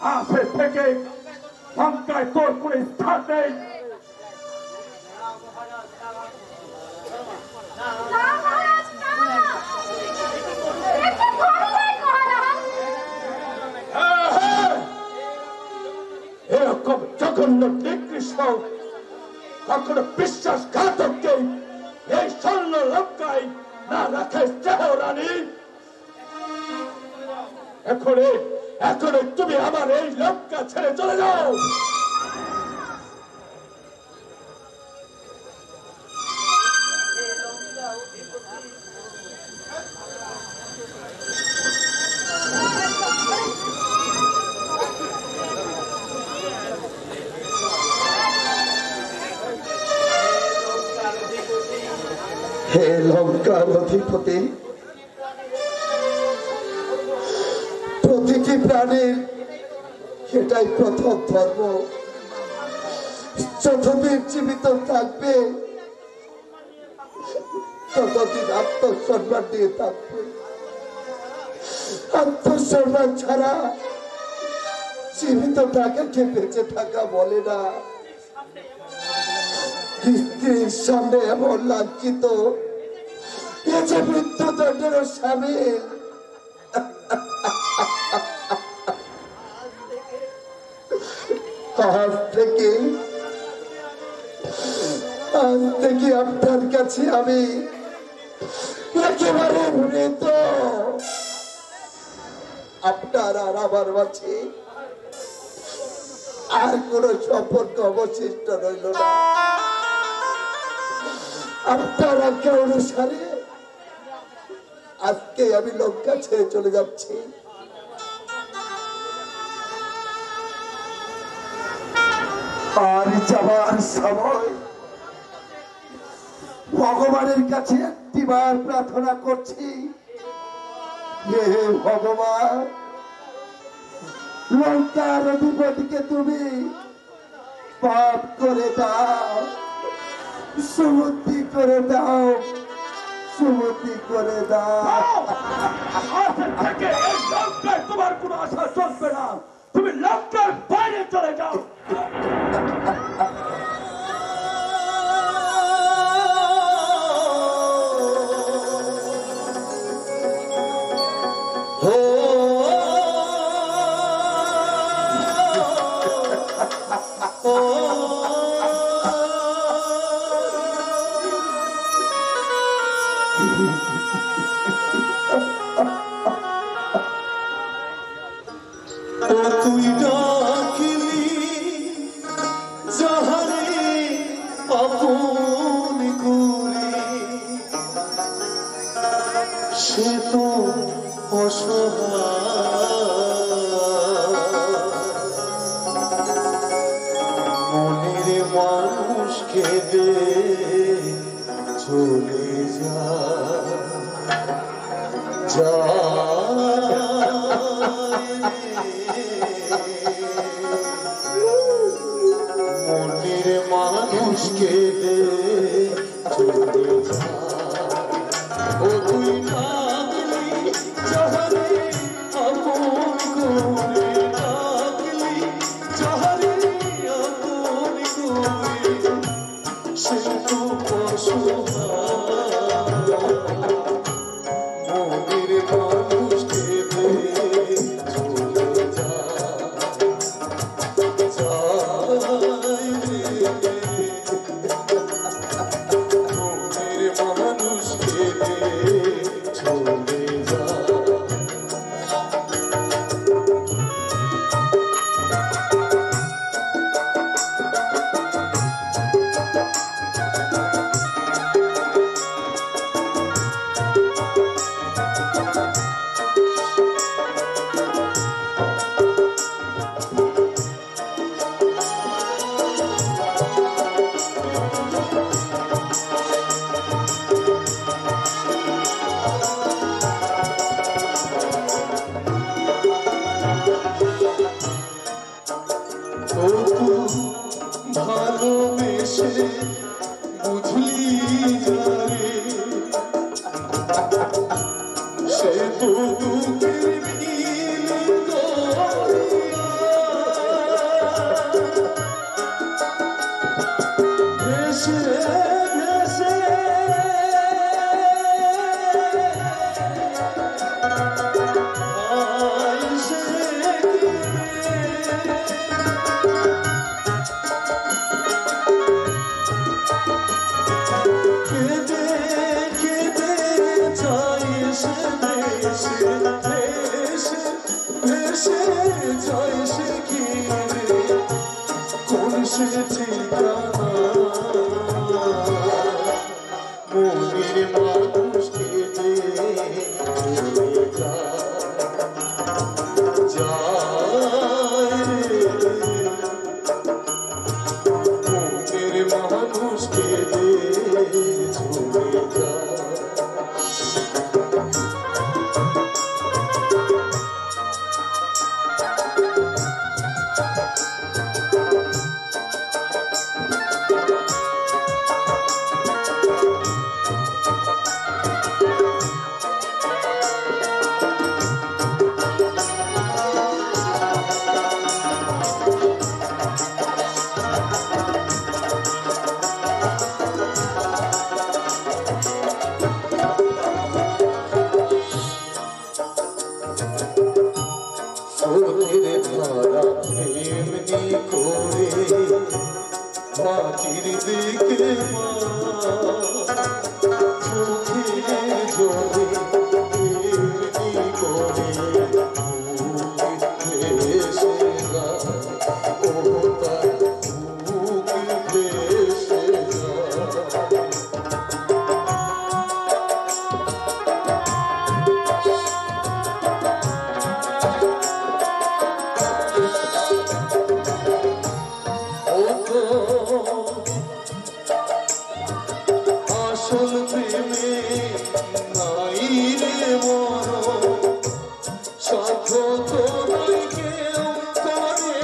আজকে থেকে লঙ্কায় তোর কোনো স্থান নেই। এরকম জঘন্য নিকৃষ্ট কখনো বিশ্বাসঘাতককে এই স্বর্ণ লঙ্কায় না রাখে রানী। এখনই তুমি আমার এই লঙ্কা ছেড়ে চলে যাও। হে লঙ্কার অধিপতি, প্রতিটি প্রাণীর এটাই প্রথম ধর্ম, যতদিন জীবিত থাকবে ততদিন আত্মসম্মান দিয়ে থাকবে। আত্মসম্মান ছাড়া জীবিত থাকাকে বেঁচে থাকা বলে না। স্ত্রীর সামনে এমন লাঞ্ছিত, এ যে মৃত্যুদণ্ডের সামিল। আজ থেকে আপনার কাছে আমি একেবারে মৃত। আপনার আর আমার মাঝে আর কোন সম্পর্ক অবশিষ্ট রইল না। আপনার আজ্ঞা অনুসারে আজকে আমি লঙ্কা ছেড়ে চলে যাচ্ছি। আর যাবার সময় ভগবানের কাছে একটিবার প্রার্থনা করছি, হে ভগবান, লঙ্কার অধিপতিকে তুমি পাপ করে দাও, সুমতি করে দাও, সুমতি করে দাও। তোমার কোনো আশা চলবে না, তুমি লঙ্কার বাইরে চলে যাও। তুই ডাকলি যাহারে আপন করে, সে তো অসহায় মনের মানুষকে দে চলে যা মনের মানুষকে দে চলে যা। ও তুই ডাকলি যাহারে আপন করে, ডাকলি যাহারে আপন করে, সে তো অসহায় মনের ওদের ধারা এমনি করে মাটির দিকে চোখের জলে এমনি করে ভেসে যায় ও তার বুক ভেসে যায় আসল প্রেমে নাই রে মরণ সাধ্য তো নাই কেউ করে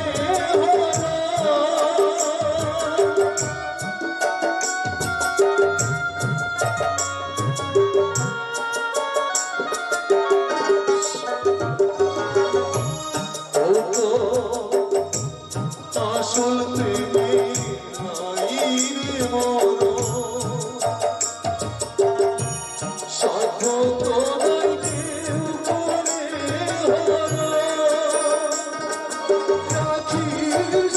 আসল প্রেমে নাই রে মরণ সাধ্য তো নাই কেউ করে রাখিস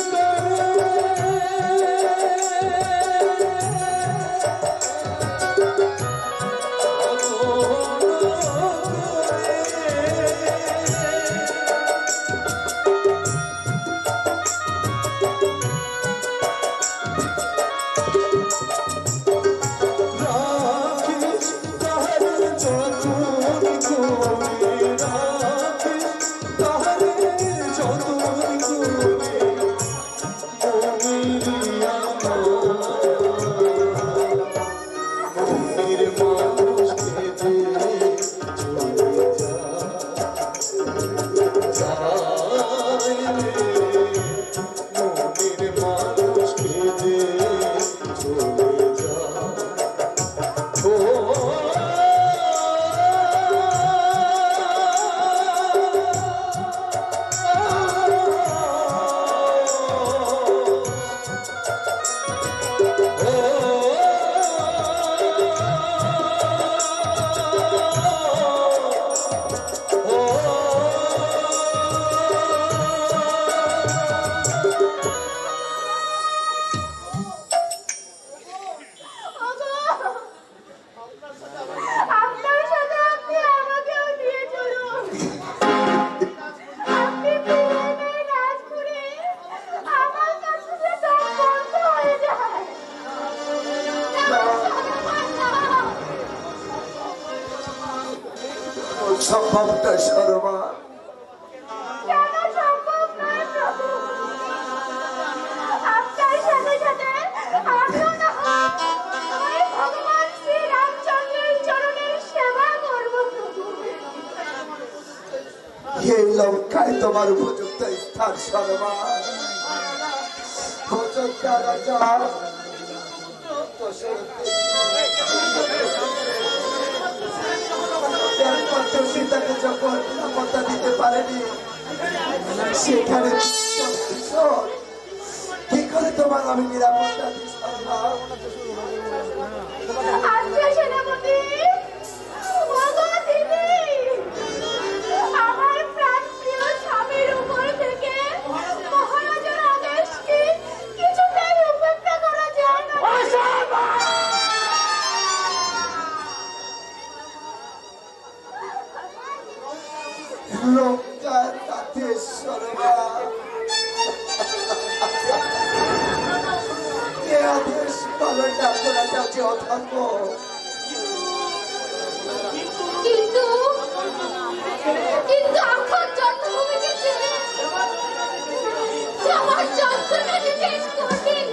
সম্ভবটা সরমা এই লঙ্কায় তোমার উপযুক্ত স্থান সরমা সীতাকে যখন নিরাপত্তা দিতে পারেনি সেখানে কি করে তোমার আমি নিরাপত্তা দিই লঙ্কার রাতে সরমা এ আদেশ পালনটা করা যাচ্ছে অথর্ব কিন্তু এখন জন্মভূমিকে ছেড়ে আমার যন্ত্রণাকে শেষ করবেন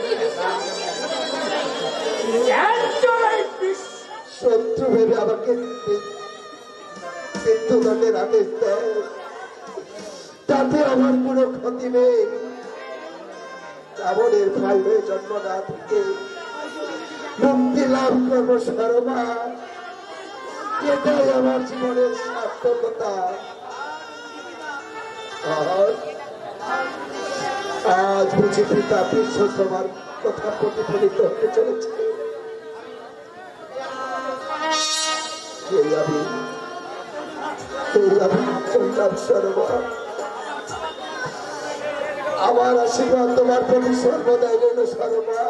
শত্রু ভেবে আমাকে মৃত্যুদণ্ডের আদেশ দেয় তাতে আমার কোনো ক্ষতি নেই রাবণের ভাই হয়ে জন্ম না থেকে মুক্তি লাভ করবো সরমা এটাই আমার জীবনের সার্থকতা আজ বুঝি পিতা বিশ্ব তোমার কথা প্রতিফলিত হতে চলেছে আমি চললাম সরমা আমার আশীর্বাদ তোমার প্রতি সর্বদাই রইল সরমা।